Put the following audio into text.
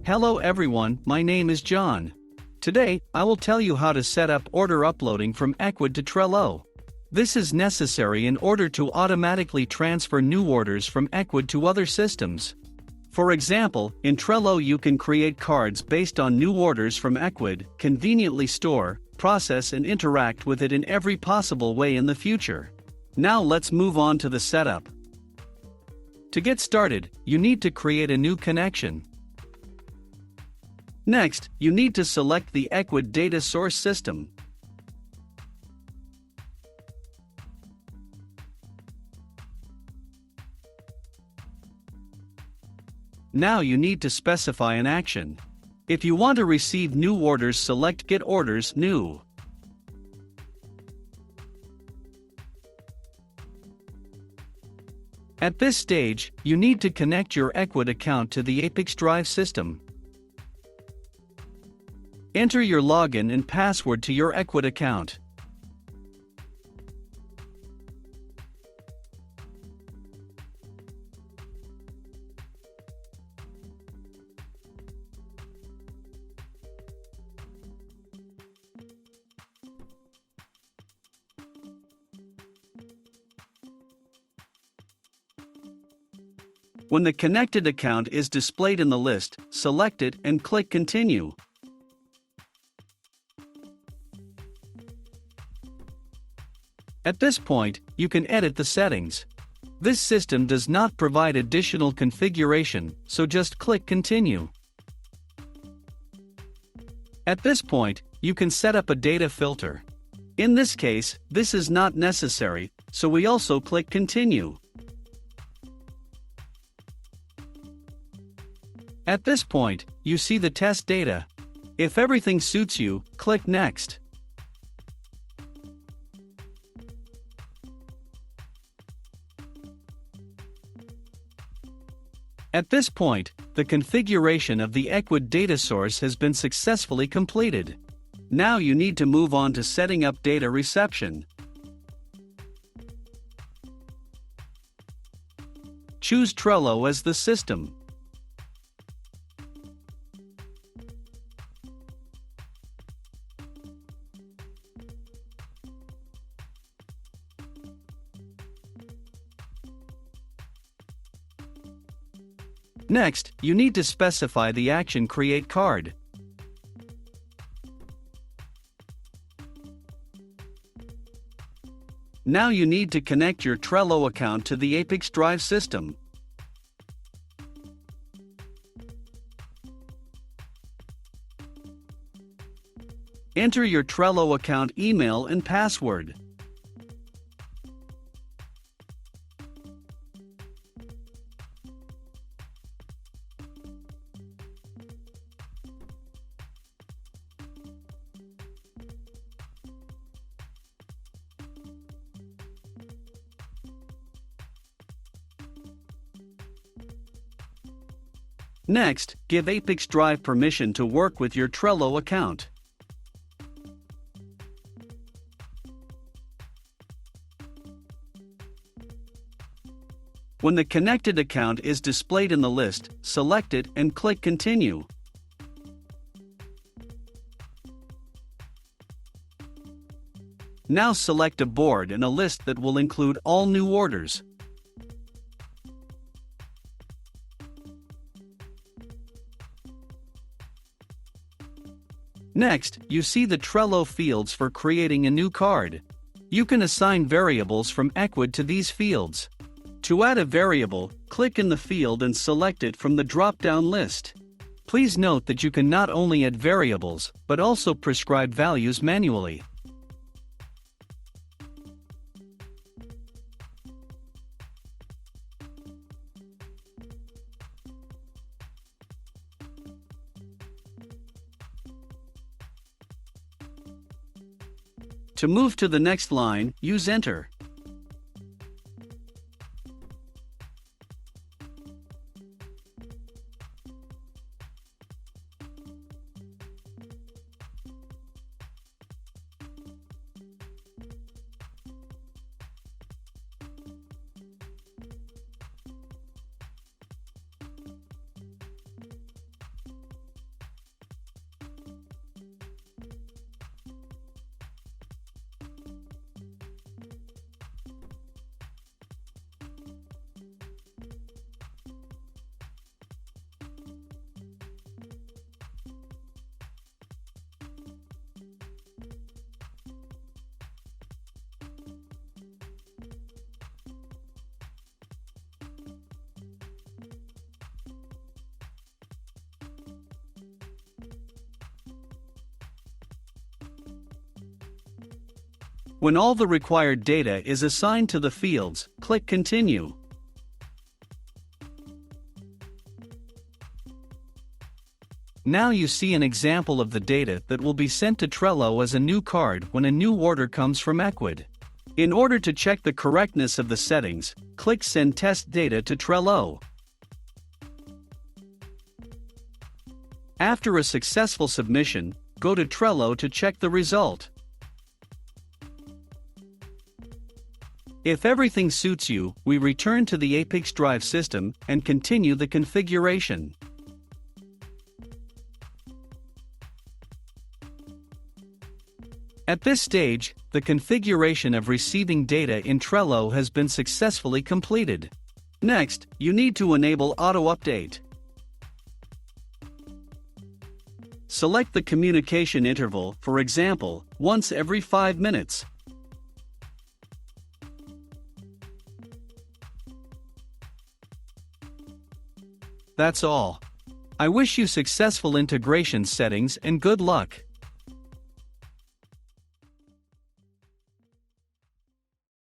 Hello everyone, my name is John. Today, I will tell you how to set up order uploading from Ecwid to Trello. This is necessary in order to automatically transfer new orders from Ecwid to other systems. For example, in Trello you can create cards based on new orders from Ecwid, conveniently store, process and interact with it in every possible way in the future. Now let's move on to the setup. To get started, you need to create a new connection. Next, you need to select the Ecwid data source system. Now you need to specify an action. If you want to receive new orders, select Get Orders New. At this stage, you need to connect your Ecwid account to the ApiX-Drive system. Enter your login and password to your Ecwid account. When the connected account is displayed in the list, select it and click Continue. At this point, you can edit the settings. This system does not provide additional configuration, so just click Continue. At this point, you can set up a data filter. In this case, this is not necessary, so we also click Continue. At this point, you see the test data. If everything suits you, click Next. At this point, the configuration of the Ecwid data source has been successfully completed. Now you need to move on to setting up data reception. Choose Trello as the system. Next, you need to specify the action Create Card. Now you need to connect your Trello account to the ApiX-Drive system. Enter your Trello account email and password. Next, give ApiX-Drive permission to work with your Trello account. When the connected account is displayed in the list, select it and click Continue. Now select a board and a list that will include all new orders. Next, you see the Trello fields for creating a new card. You can assign variables from Ecwid to these fields. To add a variable, click in the field and select it from the drop-down list. Please note that you can not only add variables, but also prescribe values manually. To move to the next line, use Enter. When all the required data is assigned to the fields, click Continue. Now you see an example of the data that will be sent to Trello as a new card when a new order comes from Ecwid. In order to check the correctness of the settings, click Send Test Data to Trello. After a successful submission, go to Trello to check the result. If everything suits you, we return to the ApiX-Drive system and continue the configuration. At this stage, the configuration of receiving data in Trello has been successfully completed. Next, you need to enable Auto Update. Select the communication interval, for example, once every 5 minutes. That's all. I wish you successful integration settings and good luck.